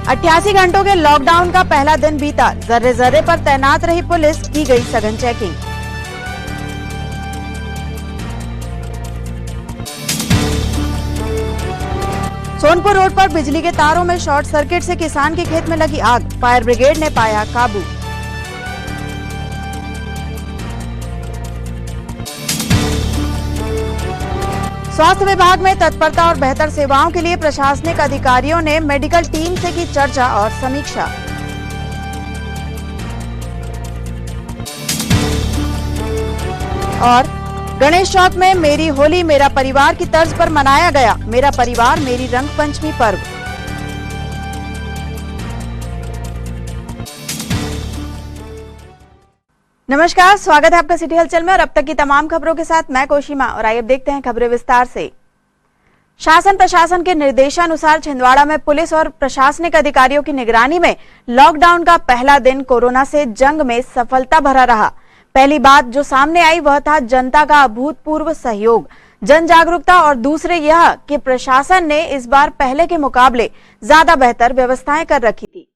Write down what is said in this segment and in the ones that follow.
88 घंटों के लॉकडाउन का पहला दिन बीता, जर्रे जर्रे पर तैनात रही पुलिस, की गई सघन चेकिंग। सोनपुर रोड पर बिजली के तारों में शॉर्ट सर्किट से किसान के खेत में लगी आग, फायर ब्रिगेड ने पाया काबू। स्वास्थ्य विभाग में तत्परता और बेहतर सेवाओं के लिए प्रशासनिक अधिकारियों ने मेडिकल टीम से की चर्चा और समीक्षा। और गणेश चौक में मेरी होली मेरा परिवार की तर्ज पर मनाया गया मेरा परिवार मेरी रंग पंचमी पर्व। नमस्कार, स्वागत है आपका सिटी हलचल में और अब तक की तमाम खबरों के साथ मैं कोशिमा। और आइए अब देखते हैं खबरें विस्तार से। शासन प्रशासन के निर्देशानुसार छिंदवाड़ा में पुलिस और प्रशासनिक अधिकारियों की निगरानी में लॉकडाउन का पहला दिन कोरोना से जंग में सफलता भरा रहा। पहली बात जो सामने आई वह था जनता का अभूतपूर्व सहयोग, जन जागरूकता और दूसरे यह कि प्रशासन ने इस बार पहले के मुकाबले ज्यादा बेहतर व्यवस्थाएं कर रखी थी।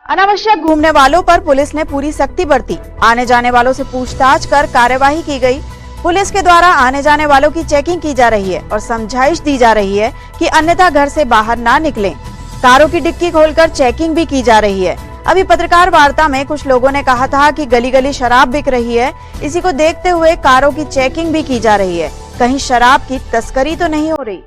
अनावश्यक घूमने वालों पर पुलिस ने पूरी सख्ती बरती। आने जाने वालों से पूछताछ कर कार्यवाही की गई। पुलिस के द्वारा आने जाने वालों की चेकिंग की जा रही है और समझाइश दी जा रही है कि अन्यथा घर से बाहर ना निकलें। कारों की डिक्की खोलकर चेकिंग भी की जा रही है। अभी पत्रकार वार्ता में कुछ लोगों ने कहा था कि गली गली शराब बिक रही है, इसी को देखते हुए कारों की चेकिंग भी की जा रही है। कहीं शराब की तस्करी तो नहीं हो रही।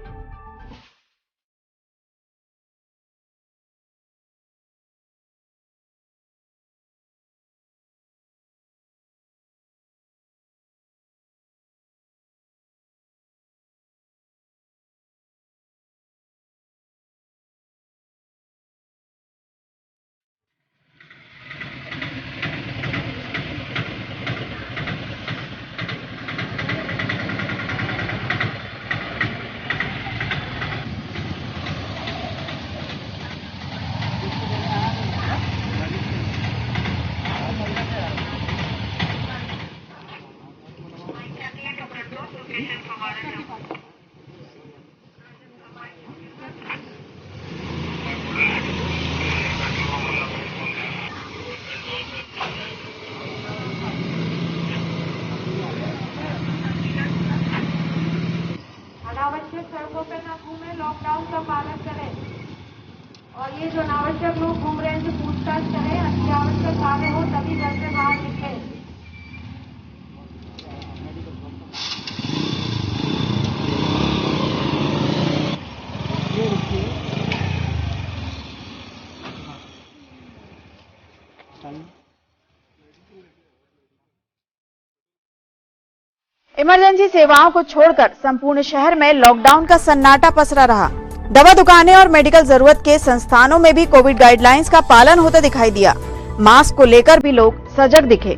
अनावश्यक सड़कों पे न घूमे, लॉकडाउन का पालन करें और ये जो अनावश्यक लोग घूम रहे हैं उनसे पूछताछ करें। अत्यावश्यक कार्य हो तभी घर से बाहर निकलें। इमरजेंसी सेवाओं को छोड़कर संपूर्ण शहर में लॉकडाउन का सन्नाटा पसरा रहा। दवा दुकानें और मेडिकल जरूरत के संस्थानों में भी कोविड गाइडलाइंस का पालन होता दिखाई दिया। मास्क को लेकर भी लोग सजग दिखे।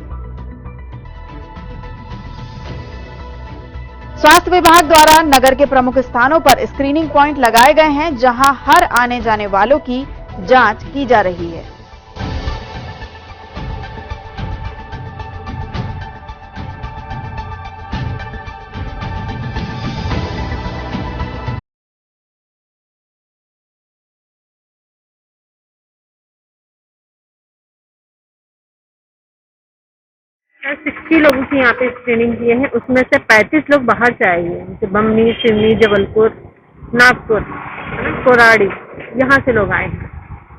स्वास्थ्य विभाग द्वारा नगर के प्रमुख स्थानों पर स्क्रीनिंग पॉइंट लगाए गए हैं, जहां हर आने जाने वालों की जांच की जा रही है। सर 60 लोगों की यहाँ पे स्क्रीनिंग किए हैं, उसमें से 35 लोग बाहर से आए हुए हैं, जैसे बमनी, सिवनी, जबलपुर, नागपुर, कोराड़ी, यहाँ से लोग आए हैं।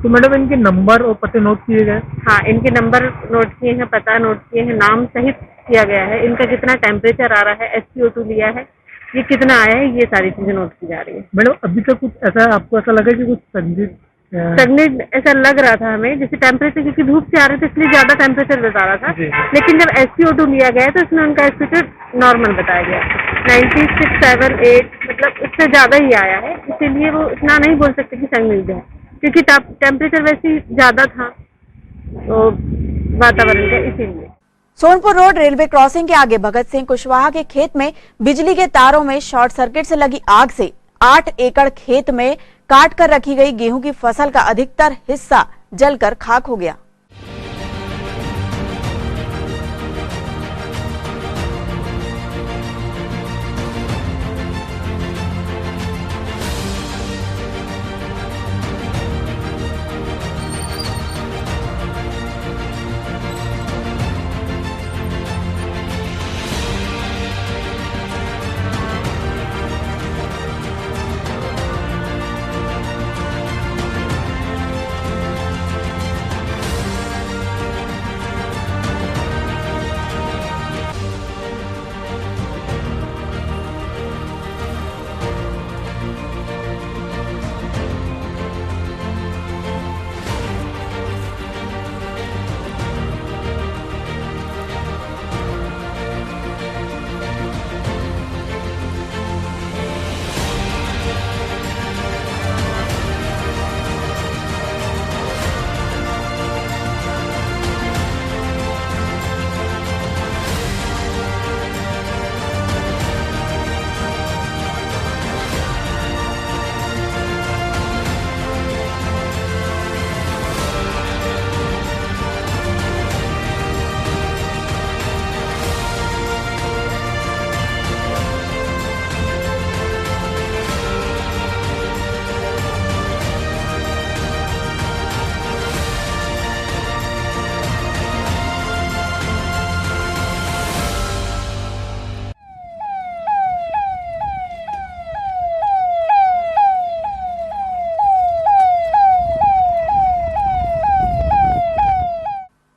तो मैडम इनके नंबर और पते नोट किए गए? हाँ, इनके नंबर नोट किए हैं, पता नोट किए हैं, नाम सहित किया गया है, इनका कितना टेम्परेचर आ रहा है, SpO2 लिया है, ये कितना आया है, ये सारी चीजें नोट की जा रही है। मैडम अभी तक कुछ ऐसा आपको ऐसा लगा कि कुछ संदिग्ध स्टैग्नेट ऐसा लग रहा था हमें, जैसे टेम्परेचर, क्योंकि धूप से आ रहे थे इसलिए ज्यादा टेम्परेचर बता रहा था, जी। लेकिन जब SpO2 लिया गया तो इसमें उनका SpO2 नॉर्मल बताया गया, 96, 7, 8, मतलब उससे ज्यादा ही आया है, इसीलिए वो इतना नहीं बोल सकते कि संदिग्ध है, क्योंकि टेम्परेचर वैसे ही ज्यादा था तो वातावरण का, इसीलिए। सोनपुर रोड रेलवे क्रॉसिंग के आगे भगत सिंह कुशवाहा के खेत में बिजली के तारों में शॉर्ट सर्किट से लगी आग से 8 एकड़ खेत में काट कर रखी गई गेहूं की फसल का अधिकतर हिस्सा जलकर खाक हो गया।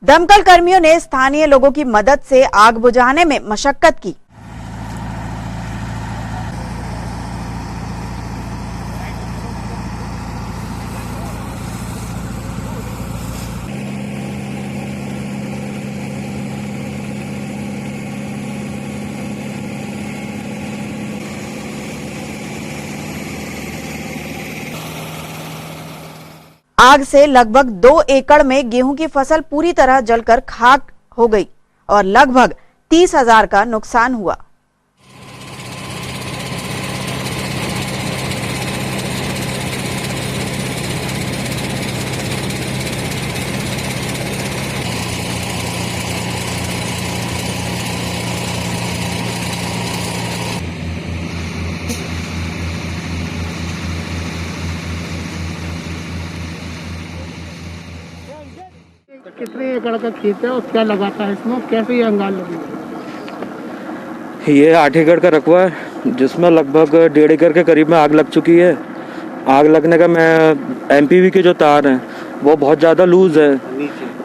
दमकल कर्मियों ने स्थानीय लोगों की मदद से आग बुझाने में मशक्कत की। आग से लगभग 2 एकड़ में गेहूं की फसल पूरी तरह जलकर खाक हो गई और लगभग 30,000 का नुकसान हुआ। कितने एकड़ का खेत है और क्या लगाता है इसमें, कैसे ये अंगार लगी? ये 8 एकड़ का रकबा है, जिसमें लगभग 1.5 एकड़ के करीब में आग लग चुकी है। आग लगने का मैं MPV के जो तार हैं वो बहुत ज़्यादा लूज़ है,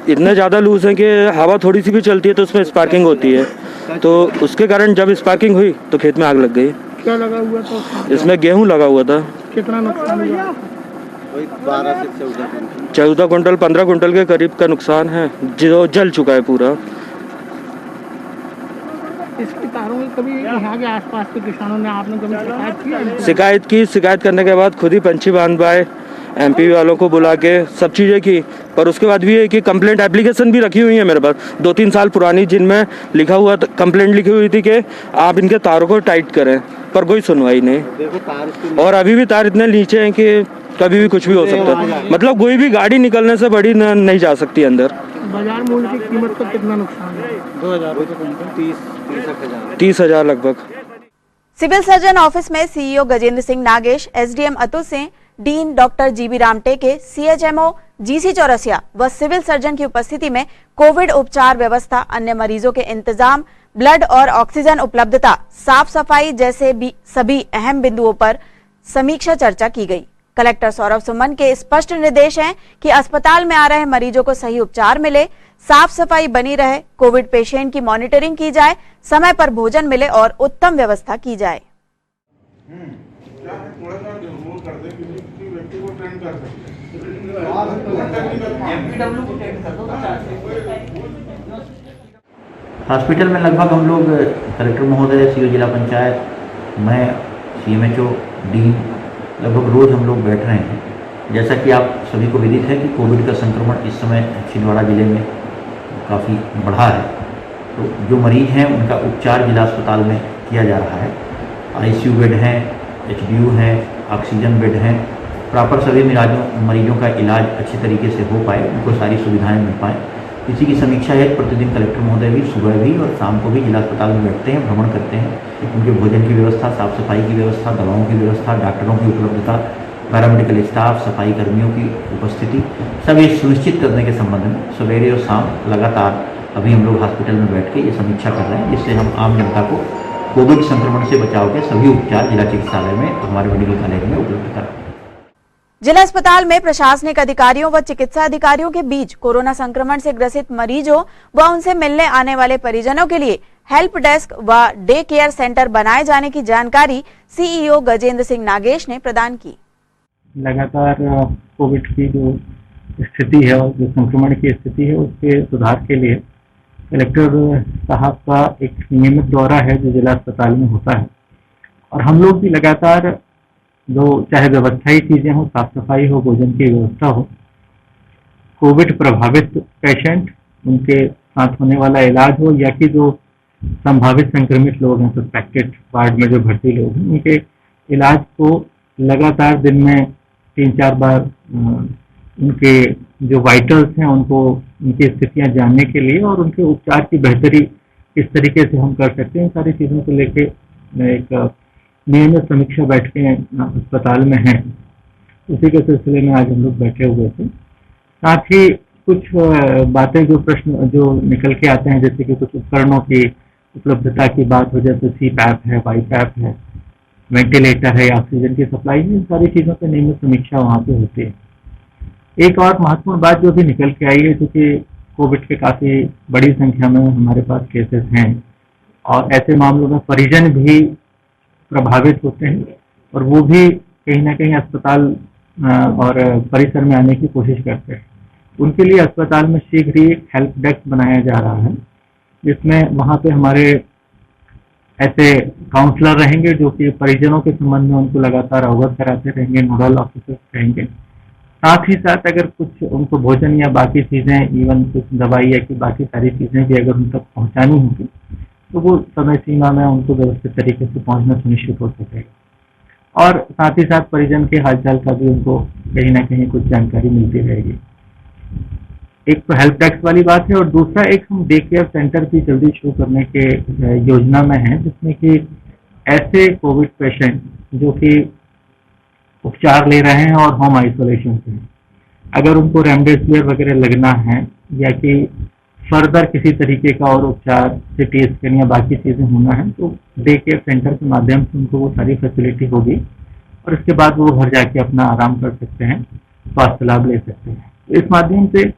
इतने ज़्यादा लूज़ हैं कि हवा थोड़ी सी भी चलती है तो उसमें स्पार्किंग होती है, तो उसके कारण जब स्पार्किंग हुई तो खेत में आग लग गई। क्या लगा हुआ था? इसमें गेहूँ लगा हुआ था। कितना नुकसान हुआ? 14 कुंटल 15 कुंटल के करीब का नुकसान है, जो जल चुका है पूरा। इसके तारों में कभी यहाँ के आसपास के किसानों ने आपने कभी शिकायत की? शिकायत करने के बाद खुद ही पंछी बांध पाए एमपी वालों को बुला के सब चीज़ें की, पर उसके बाद भी है कि कंप्लेंट एप्लीकेशन भी रखी हुई है मेरे पास 2-3 साल पुरानी, जिनमें लिखा हुआ कंप्लेंट लिखी हुई थी कि आप इनके तारों को टाइट करें, पर कोई सुनवाई नहीं। और अभी भी तार इतने नीचे हैं कि कभी भी कुछ भी हो सकता है, मतलब कोई भी गाड़ी निकलने से बड़ी नहीं जा सकती अंदर। बाजार मूल्य की कीमत पर कितना नुकसान है? 2000 रुपये क्विंटल, 30,000 लगभग। सिविल सर्जन ऑफिस में CEO Gajendra Singh Nagesh, SDM Atul Singh, dean doctor GB Ramteke, CHMO GC Chaurasia व सिविल सर्जन की उपस्थिति में कोविड उपचार व्यवस्था, अन्य मरीजों के इंतजाम, ब्लड और ऑक्सीजन उपलब्धता, साफ सफाई जैसे भी सभी अहम बिंदुओं पर समीक्षा चर्चा की गई। कलेक्टर सौरभ सुमन के स्पष्ट निर्देश हैं कि अस्पताल में आ रहे मरीजों को सही उपचार मिले, साफ सफाई बनी रहे, कोविड पेशेंट की मॉनिटरिंग की जाए, समय पर भोजन मिले और उत्तम व्यवस्था की जाए। हॉस्पिटल में लगभग हम लोग कलेक्टर महोदय, सीओ जिला पंचायत, मैं, सीएमएचओ, डीन, लगभग रोज़ हम लोग बैठ रहे हैं। जैसा कि आप सभी को विदित है कि कोविड का संक्रमण इस समय छिंदवाड़ा जिले में काफ़ी बढ़ा है, तो जो मरीज हैं उनका उपचार जिला अस्पताल में किया जा रहा है। आईसीयू बेड हैं, एचडीयू हैं, ऑक्सीजन बेड हैं, प्रॉपर सभी मरीजों का इलाज अच्छे तरीके से हो पाए, उनको सारी सुविधाएं मिल पाएँ, इसी की समीक्षा है। प्रतिदिन कलेक्टर महोदय भी सुबह भी और शाम को भी जिला अस्पताल में बैठते हैं, भ्रमण करते हैं, उनके भोजन की व्यवस्था, साफ सफाई की व्यवस्था, दवाओं की व्यवस्था, डॉक्टरों की उपलब्धता, पैरामेडिकल स्टाफ, सफाई कर्मियों की उपस्थिति, सब ये सुनिश्चित करने के संबंध में सवेरे और शाम लगातार अभी हम लोग हॉस्पिटल में बैठ के ये समीक्षा कर रहे हैं, जिससे हम आम जनता को कोविड संक्रमण से बचाव के सभी उपचार जिला चिकित्सालय में, हमारे मेडिकल कॉलेज में उपलब्ध कराएं। जिला अस्पताल में प्रशासनिक अधिकारियों व चिकित्सा अधिकारियों के बीच कोरोना संक्रमण से ग्रसित मरीजों व उनसे मिलने आने वाले परिजनों के लिए हेल्प डेस्क व डे केयर सेंटर बनाए जाने की जानकारी सीईओ गजेंद्र सिंह नागेश ने प्रदान की। लगातार कोविड की जो स्थिति है और जो संक्रमण की स्थिति है उसके सुधार के लिए कलेक्टर साहब का एक नियमित दौरा है जो जिला अस्पताल में होता है, और हम लोग भी लगातार जो चाहे व्यवस्थाई चीज़ें हो, साफ सफाई हो, भोजन की व्यवस्था हो, कोविड प्रभावित पेशेंट, उनके साथ होने वाला इलाज हो, या कि जो संभावित संक्रमित लोग हैं, सस्पेक्टेड वार्ड में जो भर्ती लोग हैं, उनके इलाज को लगातार दिन में 3-4 बार उनके जो वाइटल्स हैं उनको, उनकी स्थितियां जानने के लिए और उनके उपचार की बेहतरी किस तरीके से हम कर सकते हैं, सारी चीज़ों को लेके एक नियमित समीक्षा बैठकें अस्पताल में हैं। उसी के सिलसिले में आज हम लोग बैठे हुए थे। साथ ही कुछ बातें, जो प्रश्न जो निकल के आते हैं, जैसे कि कुछ उपकरणों की उपलब्धता की बात हो, जैसे CPAP है, YPAP है, वेंटिलेटर है, ऑक्सीजन की सप्लाई है, इन सारी चीज़ों पर नियमित समीक्षा वहाँ पे होती है। एक और महत्वपूर्ण बात जो भी निकल के आई है, क्योंकि कोविड के काफ़ी बड़ी संख्या में हमारे पास केसेस हैं और ऐसे मामलों में परिजन भी प्रभावित होते हैं और वो भी कहीं ना कहीं अस्पताल और परिसर में आने की कोशिश करते हैं। उनके लिए अस्पताल में शीघ्र ही एक हेल्प डेस्क बनाया जा रहा है, जिसमें वहाँ पे हमारे ऐसे काउंसलर रहेंगे जो कि परिजनों के संबंध में उनको लगातार अवगत कराते रहेंगे, नोडल ऑफिसर्स रहेंगे। साथ ही साथ अगर कुछ उनको भोजन या बाकी चीज़ें, इवन कुछ दवाई या कि बाकी सारी चीज़ें भी अगर उन तक पहुँचानी होगी तो वो समय सीमा में उनको व्यवस्थित तरीके से पहुँचना सुनिश्चित हो सकेगा। और साथ ही साथ परिजन के हालचाल का भी उनको कहीं ना कहीं कुछ जानकारी मिलती रहेगी। एक तो हेल्प डेस्क वाली बात है, और दूसरा एक हम डे केयर सेंटर भी जल्दी शुरू करने के योजना में है, जिसमें कि ऐसे कोविड पेशेंट जो कि उपचार ले रहे हैं और होम आइसोलेशन से, अगर उनको रेमडेसिविर वगैरह लगना है या कि फर्दर किसी तरीके का और उपचार, CT स्कैन या बाकी चीज़ें होना है, तो डे केयर सेंटर के माध्यम से उनको वो सारी फैसिलिटी होगी और इसके बाद वो घर जाके अपना आराम कर सकते हैं, स्वास्थ्य लाभ ले सकते हैं। तो इस माध्यम से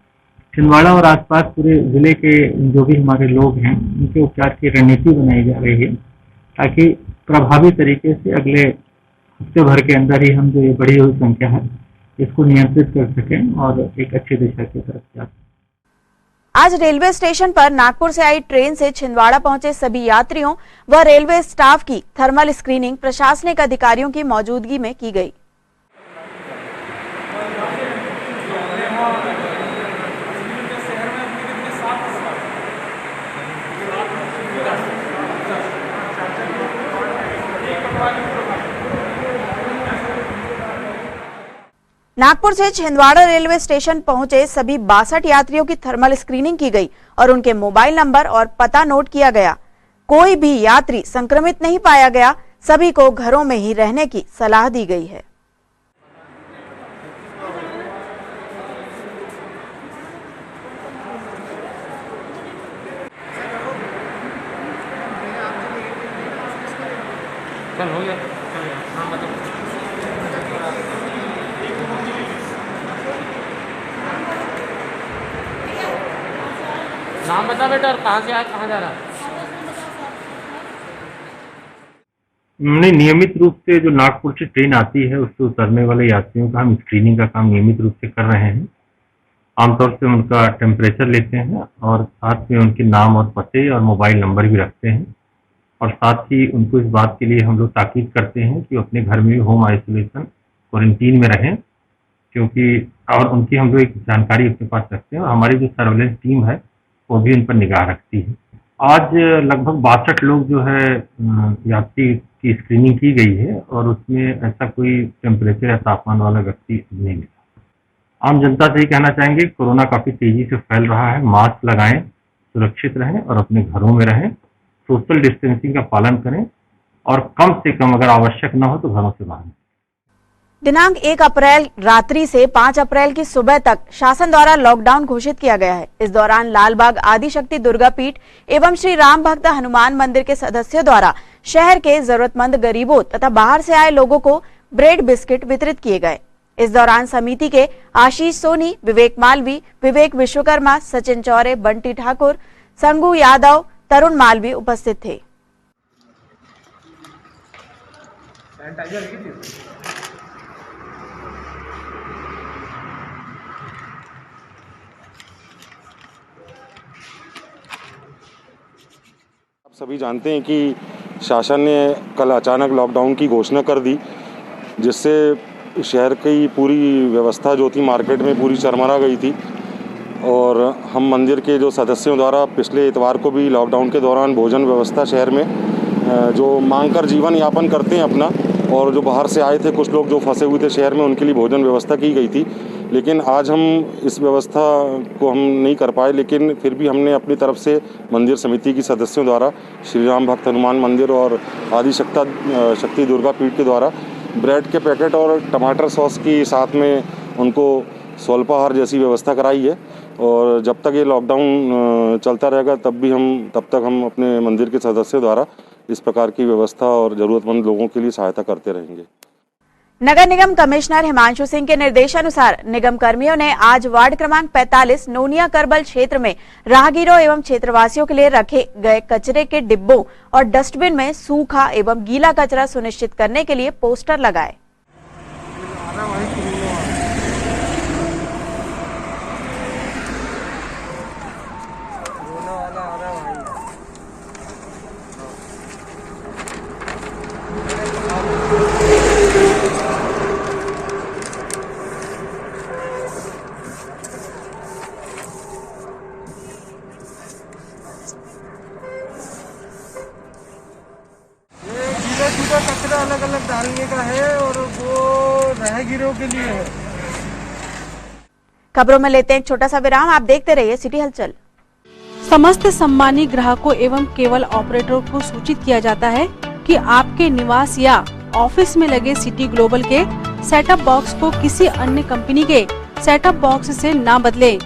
छिंदवाड़ा और आसपास पूरे ज़िले के जो भी हमारे लोग हैं उनके उपचार की रणनीति बनाई जा रही है, ताकि प्रभावी तरीके से अगले हफ्ते भर के अंदर ही हम जो ये बढ़ी हुई संख्या है इसको नियंत्रित कर सकें और एक अच्छी दिशा की तरफ जा सकें। आज रेलवे स्टेशन पर नागपुर से आई ट्रेन से छिंदवाड़ा पहुंचे सभी यात्रियों व रेलवे स्टाफ की थर्मल स्क्रीनिंग प्रशासनिक अधिकारियों की मौजूदगी में की गई। नागपुर से छिंदवाड़ा रेलवे स्टेशन पहुंचे सभी 62 यात्रियों की थर्मल स्क्रीनिंग की गई और उनके मोबाइल नंबर और पता नोट किया गया। कोई भी यात्री संक्रमित नहीं पाया गया। सभी को घरों में ही रहने की सलाह दी गई है। चल हो गया। नाम बता। नाम बता बेटा, और कहाँ से आया, कहाँ जा रहा है? हमने नियमित रूप से जो नागपुर से ट्रेन आती है उससे उतरने वाले यात्रियों का हम स्क्रीनिंग का काम नियमित रूप से कर रहे हैं। आमतौर से उनका टेम्परेचर लेते हैं और साथ में उनके नाम और पते और मोबाइल नंबर भी रखते हैं, और साथ ही उनको इस बात के लिए हम लोग ताकीद करते हैं कि अपने घर में होम आइसोलेशन क्वारंटीन में रहें, क्योंकि और उनकी हम लोग एक जानकारी अपने पास रखते हैं और हमारी जो सर्वेलेंस टीम है वो भी उन पर निगाह रखती है। आज लगभग 62 लोग जो है यात्री की स्क्रीनिंग की गई है और उसमें ऐसा कोई टेम्परेचर या तापमान वाला व्यक्ति नहीं मिला। आम जनता से ही कहना चाहेंगे कोरोना काफ़ी तेजी से फैल रहा है, मास्क लगाएं, सुरक्षित रहें और अपने घरों में रहें, सोशल डिस्टेंसिंग का पालन करें और कम से कम अगर आवश्यक न हो तो घरों से बाहर। दिनांक 1 अप्रैल रात्रि से 5 अप्रैल की सुबह तक शासन द्वारा लॉकडाउन घोषित किया गया है। इस दौरान लालबाग आदिशक्ति दुर्गा पीठ एवं श्री राम भक्त हनुमान मंदिर के सदस्यों द्वारा शहर के जरूरतमंद गरीबों तथा बाहर से आए लोगों को ब्रेड बिस्किट वितरित किए गए। इस दौरान समिति के आशीष सोनी, विवेक मालवी, विवेक विश्वकर्मा, सचिन चौरे, बंटी ठाकुर, संगू यादव, तरुण मालवी उपस्थित थे। आप सभी जानते हैं कि शासन ने कल अचानक लॉकडाउन की घोषणा कर दी, जिससे शहर की पूरी व्यवस्था जो थी मार्केट में पूरी चरमरा गई थी। और हम मंदिर के जो सदस्यों द्वारा पिछले इतवार को भी लॉकडाउन के दौरान भोजन व्यवस्था शहर में जो मांग कर जीवन यापन करते हैं अपना, और जो बाहर से आए थे कुछ लोग जो फंसे हुए थे शहर में, उनके लिए भोजन व्यवस्था की गई थी। लेकिन आज हम इस व्यवस्था को हम नहीं कर पाए, लेकिन फिर भी हमने अपनी तरफ से मंदिर समिति की सदस्यों द्वारा श्री राम भक्त हनुमान मंदिर और आदिशक्ति दुर्गा पीठ के द्वारा ब्रेड के पैकेट और टमाटर सॉस की साथ में उनको स्वल्पाहार जैसी व्यवस्था कराई है। और जब तक ये लॉकडाउन चलता रहेगा तब तक हम अपने मंदिर के सदस्यों द्वारा इस प्रकार की व्यवस्था और ज़रूरतमंद लोगों के लिए सहायता करते रहेंगे। नगर निगम कमिश्नर हिमांशु सिंह के निर्देशानुसार निगम कर्मियों ने आज वार्ड क्रमांक 45 नोनिया करबल क्षेत्र में राहगीरों एवं क्षेत्रवासियों के लिए रखे गए कचरे के डिब्बों और डस्टबिन में सूखा एवं गीला कचरा सुनिश्चित करने के लिए पोस्टर लगाए। कचरा अलग अलग डालने का है और वो राहगीरों के लिए है। खबरों में लेते हैं एक छोटा सा विराम। आप देखते रहिए सिटी हलचल। समस्त सम्मानित ग्राहकों एवं केबल ऑपरेटरों को सूचित किया जाता है कि आपके निवास या ऑफिस में लगे सिटी ग्लोबल के सेटअप बॉक्स को किसी अन्य कंपनी के सेटअप बॉक्स से न बदलें।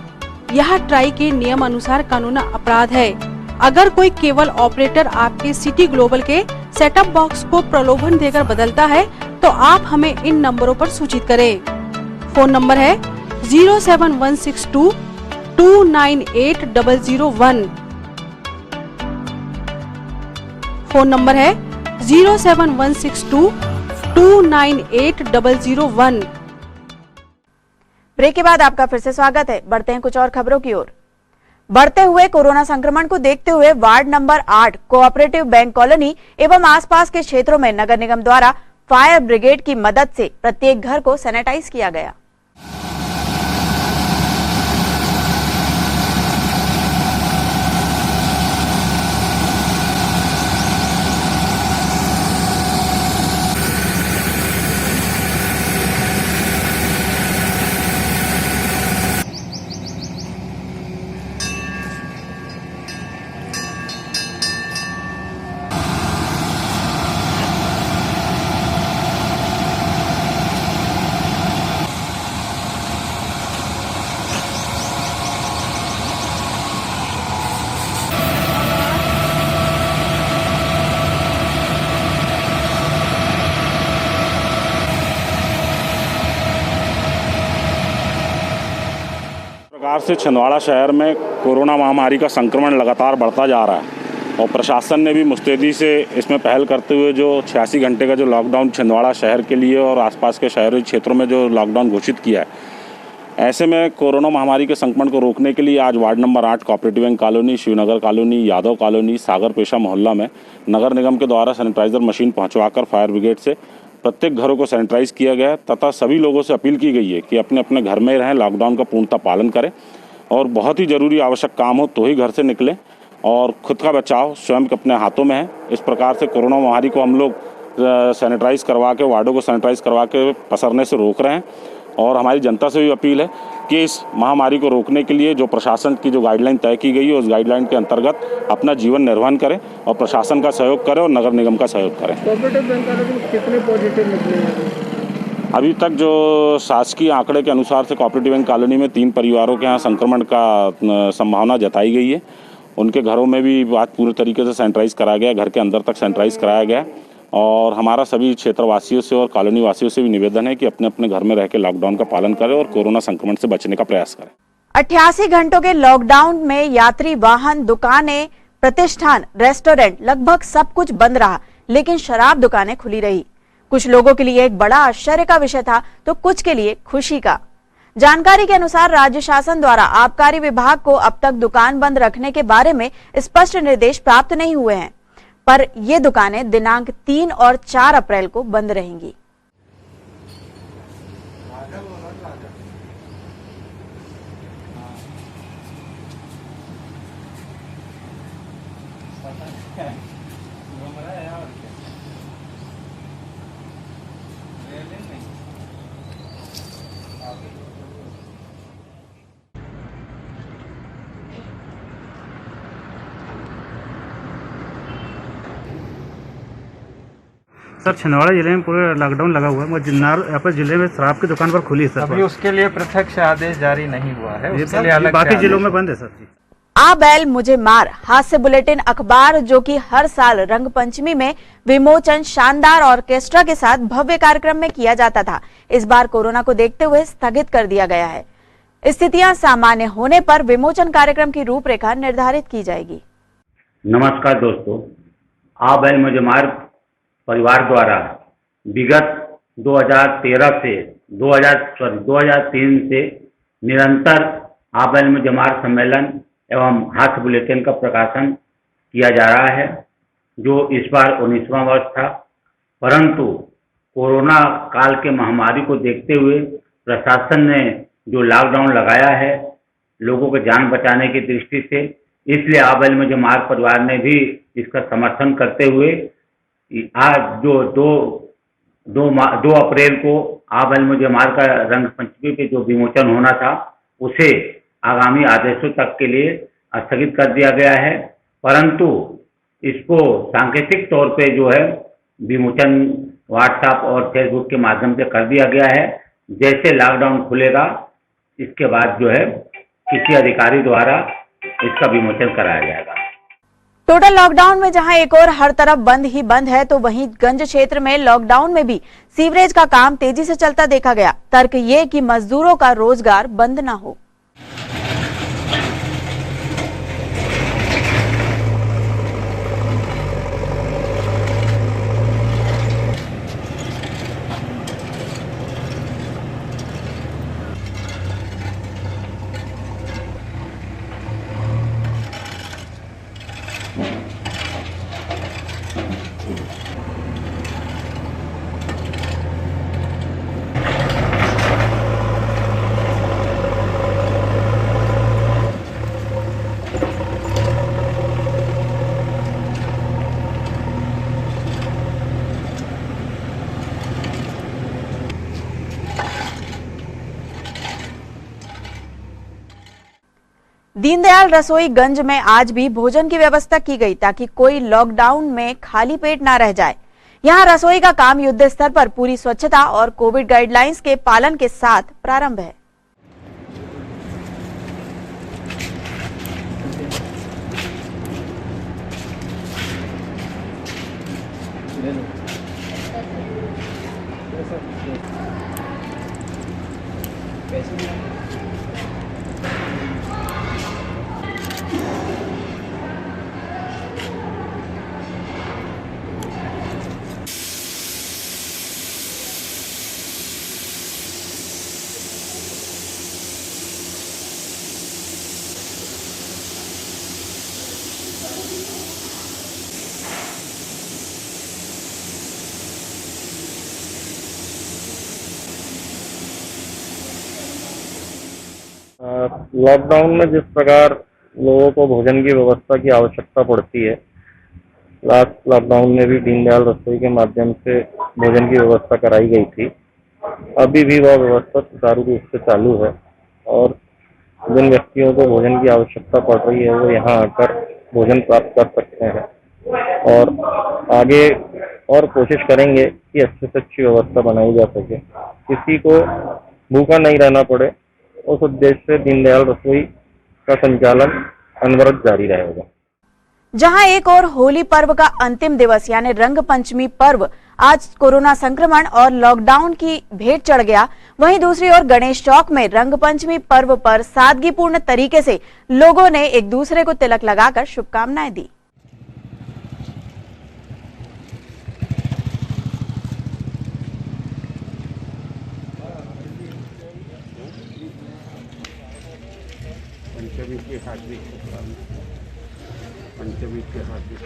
यह ट्राई के नियम अनुसार कानूनी अपराध है। अगर कोई केबल ऑपरेटर आपके सिटी ग्लोबल के सेटअप बॉक्स को प्रलोभन देकर बदलता है तो आप हमें इन नंबरों पर सूचित करें। फोन नंबर है 07162 298 फोन नंबर है 07162 298 ब्रेक के बाद आपका फिर से स्वागत है। बढ़ते हैं कुछ और खबरों की ओर। बढ़ते हुए कोरोना संक्रमण को देखते हुए ward number 8 cooperative bank colony एवं आसपास के क्षेत्रों में नगर निगम द्वारा फायर ब्रिगेड की मदद से प्रत्येक घर को सैनिटाइज किया गया। प्रकार से छिंदवाड़ा शहर में कोरोना महामारी का संक्रमण लगातार बढ़ता जा रहा है और प्रशासन ने भी मुस्तैदी से इसमें पहल करते हुए जो 86 घंटे का जो लॉकडाउन छिंदवाड़ा शहर के लिए और आसपास के शहरी क्षेत्रों में जो लॉकडाउन घोषित किया है, ऐसे में कोरोना महामारी के संक्रमण को रोकने के लिए आज ward number 8 cooperative bank colony, Shivnagar colony, Yadav colony, सागर पेशा मोहल्ला में नगर निगम के द्वारा सैनिटाइजर मशीन पहुंचवाकर फायर ब्रिगेड से प्रत्येक घरों को सैनिटाइज किया गया है तथा सभी लोगों से अपील की गई है कि अपने अपने घर में रहें, लॉकडाउन का पूर्णतः पालन करें और बहुत ही ज़रूरी आवश्यक काम हो तो ही घर से निकलें और खुद का बचाव स्वयं के अपने हाथों में है। इस प्रकार से कोरोना महामारी को हम लोग सैनिटाइज करवा के, वार्डों को सैनिटाइज करवा के पसरने से रोक रहे हैं और हमारी जनता से भी अपील है कि इस महामारी को रोकने के लिए जो प्रशासन की जो गाइडलाइन तय की गई है उस गाइडलाइन के अंतर्गत अपना जीवन निर्वहन करें और प्रशासन का सहयोग करें और नगर निगम का सहयोग करें। कोऑपरेटिव बैंक में कितने पॉजिटिव निकले हैं? अभी तक जो शासकीय आंकड़े के अनुसार से कोऑपरेटिव बैंक कॉलोनी में 3 परिवारों के यहाँ संक्रमण का संभावना जताई गई है। उनके घरों में भी बात पूरे तरीके से सैनिटाइज कराया गया, घर के अंदर तक सैनिटाइज कराया गया और हमारा सभी क्षेत्रवासियों से और कॉलोनी वासियों से भी निवेदन है कि अपने अपने घर में रह के लॉकडाउन का पालन करें और कोरोना संक्रमण से बचने का प्रयास करें। 88 घंटों के लॉकडाउन में यात्री वाहन, दुकानें, प्रतिष्ठान, रेस्टोरेंट लगभग सब कुछ बंद रहा, लेकिन शराब दुकानें खुली रही। कुछ लोगों के लिए एक बड़ा आश्चर्य का विषय था तो कुछ के लिए खुशी का। जानकारी के अनुसार राज्य शासन द्वारा आबकारी विभाग को अब तक दुकान बंद रखने के बारे में स्पष्ट निर्देश प्राप्त नहीं हुए हैं, पर ये दुकानें दिनांक 3 और 4 अप्रैल को बंद रहेंगी। सर, छिंदवाड़ा जिले में पूरे लॉकडाउन लगा हुआ है, मगर जिन्नार यहाँ पर जिले में शराब की दुकान पर खुली है सर। अभी उसके लिए प्रत्यक्ष आदेश जारी नहीं हुआ है, उसके लिए अलग बाकी जिलों में बंद है सर जी। आ बैल मुझे मार हास्य बुलेटिन अखबार, जो कि हर साल रंग पंचमी में विमोचन शानदार ऑर्केस्ट्रा के साथ भव्य कार्यक्रम में किया जाता था, इस बार कोरोना को देखते हुए स्थगित कर दिया गया है। स्थितियां सामान्य होने पर विमोचन कार्यक्रम की रूपरेखा निर्धारित की जाएगी। नमस्कार दोस्तों, आ बैल मुझे मार परिवार द्वारा विगत 2003 से निरंतर आ बैल मुझे मार सम्मेलन एवं हास्य बुलेटिन का प्रकाशन किया जा रहा है, जो इस बार 19वां वर्ष था। परंतु कोरोना काल के महामारी को देखते हुए प्रशासन ने जो लॉकडाउन लगाया है लोगों को जान बचाने की दृष्टि से, इसलिए आ बैल मुझे मार परिवार ने भी इसका समर्थन करते हुए आज जो 2 अप्रैल को आ बैल मुझे मार का रंग पंचमी पे जो विमोचन होना था उसे आगामी आदेशों तक के लिए स्थगित कर दिया गया है। परंतु इसको सांकेतिक तौर पे जो है विमोचन व्हाट्सएप और फेसबुक के माध्यम से कर दिया गया है। जैसे लॉकडाउन खुलेगा इसके बाद जो है किसी अधिकारी द्वारा इसका विमोचन कराया जाएगा। टोटल लॉकडाउन में जहां एक और हर तरफ बंद ही बंद है, तो वहीं गंज क्षेत्र में लॉकडाउन में भी सीवरेज का काम तेजी से चलता देखा गया। तर्क ये कि मजदूरों का रोजगार बंद ना हो। दीनदयाल रसोई गंज में आज भी भोजन की व्यवस्था की गई ताकि कोई लॉकडाउन में खाली पेट ना रह जाए। यहां रसोई का काम युद्ध स्तर पर पूरी स्वच्छता और कोविड गाइडलाइंस के पालन के साथ प्रारंभ है। लॉकडाउन में जिस प्रकार लोगों को भोजन की व्यवस्था की आवश्यकता पड़ती है, लास्ट लॉकडाउन में भी दीनदयाल रसोई के माध्यम से भोजन की व्यवस्था कराई गई थी। अभी भी वह व्यवस्था सुचारू रूप से चालू है और जिन व्यक्तियों को भोजन की आवश्यकता पड़ रही है वो यहाँ आकर भोजन प्राप्त कर सकते हैं और आगे और कोशिश करेंगे कि अच्छे से अच्छी व्यवस्था बनाई जा सके, किसी को भूखा नहीं रहना पड़े। उस उद्देश्य से दीनदयाल रसोई का संचालन अनवरत जारी रहेगा। जहां एक और होली पर्व का अंतिम दिवस यानी रंग पंचमी पर्व आज कोरोना संक्रमण और लॉकडाउन की भेंट चढ़ गया, वहीं दूसरी ओर गणेश चौक में रंग पंचमी पर्व पर सादगीपूर्ण तरीके से लोगों ने एक दूसरे को तिलक लगाकर शुभकामनाएं दी। पंचमी के हार्दिक पंचमी के हार्दिक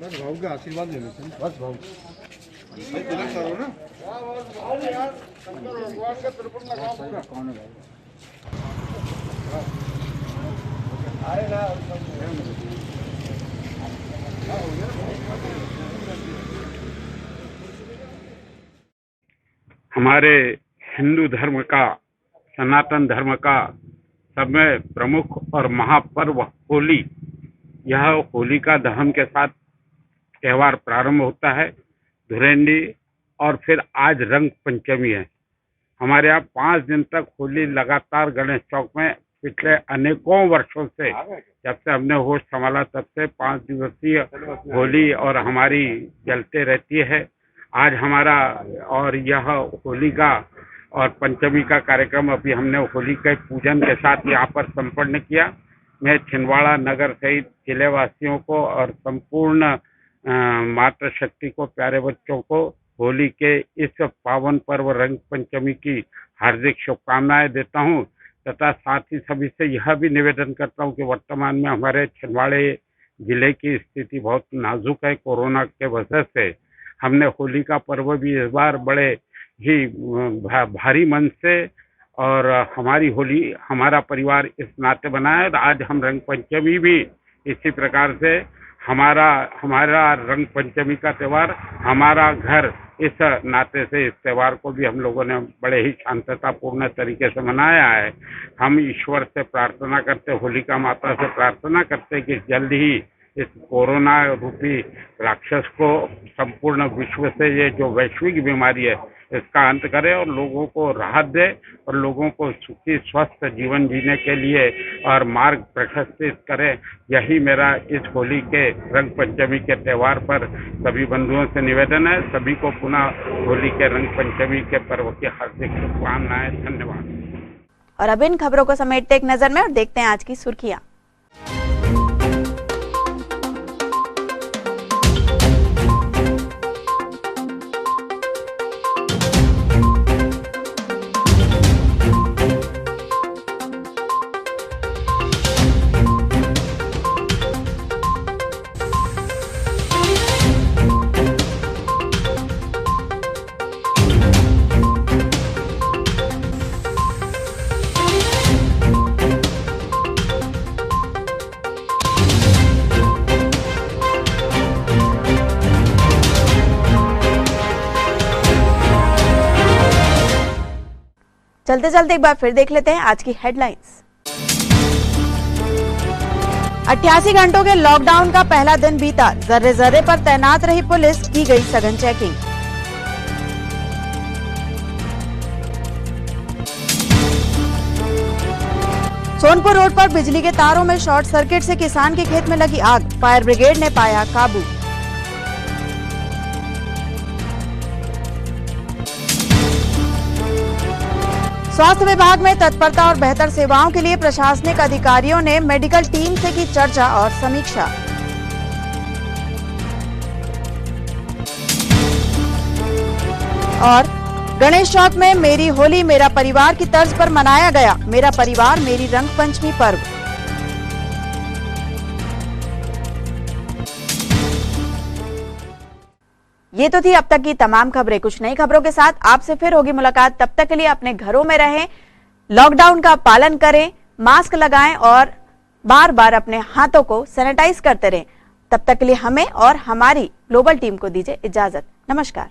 बस भाव का आशीर्वाद ले लेते हैं। बस भाव तिलक करो ना। भगवान का त्रिपुर लगाओ पूरा। कौन है भाई? आए ना हमारे हिंदू धर्म का, सनातन धर्म का सब में प्रमुख और महापर्व होली। यह होलिका दहन के साथ त्योहार प्रारंभ होता है, धुरंडी, और फिर आज रंग पंचमी है। हमारे यहाँ 5 दिन तक होली लगातार गणेश चौक में पिछले अनेकों वर्षों से, जब से हमने होश संभाला तब से 5 दिवसीय होली और हमारी जलते रहती है। आज हमारा और यह होली का और पंचमी का कार्यक्रम अभी हमने होली के पूजन के साथ यहाँ पर संपन्न किया। मैं छिंदवाड़ा नगर सहित जिले वासियों को और संपूर्ण मातृशक्ति को, प्यारे बच्चों को होली के इस पावन पर्व रंग पंचमी की हार्दिक शुभकामनाएं देता हूं तथा साथ ही सभी से यह भी निवेदन करता हूं कि वर्तमान में हमारे छिंदवाड़े जिले की स्थिति बहुत नाजुक है। कोरोना के वजह से हमने होली का पर्व भी इस बार बड़े ही भारी मन से और हमारी होली हमारा परिवार इस नाते बनाया। आज हम रंग पंचमी भी इसी प्रकार से हमारा रंग पंचमी का त्यौहार, हमारा घर, इस नाते से इस त्यौहार को भी हम लोगों ने बड़े ही शांततापूर्ण तरीके से मनाया है। हम ईश्वर से प्रार्थना करते, होलिका माता से प्रार्थना करते कि जल्द ही इस कोरोना रूपी राक्षस को संपूर्ण विश्व से, ये जो वैश्विक बीमारी है, इसका अंत करे और लोगों को राहत दे और लोगों को सुखी स्वस्थ जीवन जीने के लिए और मार्ग प्रशस्तित करे। यही मेरा इस होली के रंग पंचमी के त्यौहार पर सभी बंधुओं से निवेदन है। सभी को पुनः होली के रंग पंचमी के पर्व की हार्दिक शुभकामनाएं। धन्यवाद। और अब इन खबरों को समेटते एक नजर में और देखते हैं आज की सुर्खियां। चलते चलते एक बार फिर देख लेते हैं आज की हेडलाइंस। 88 घंटों के लॉकडाउन का पहला दिन बीता, जर्रे जर्रे पर तैनात रही पुलिस, की गई सघन चेकिंग। सोनपुर रोड पर बिजली के तारों में शॉर्ट सर्किट से किसान के खेत में लगी आग, फायर ब्रिगेड ने पाया काबू। स्वास्थ्य विभाग में तत्परता और बेहतर सेवाओं के लिए प्रशासनिक अधिकारियों ने मेडिकल टीम से की चर्चा और समीक्षा। और गणेश चौथ में मेरी होली मेरा परिवार की तर्ज पर मनाया गया, मेरा परिवार मेरी रंग पंचमी पर्व। ये तो थी अब तक की तमाम खबरें। कुछ नई खबरों के साथ आपसे फिर होगी मुलाकात। तब तक के लिए अपने घरों में रहें, लॉकडाउन का पालन करें, मास्क लगाएं और बार बार अपने हाथों को सैनिटाइज करते रहें। तब तक के लिए हमें और हमारी ग्लोबल टीम को दीजिए इजाजत। नमस्कार।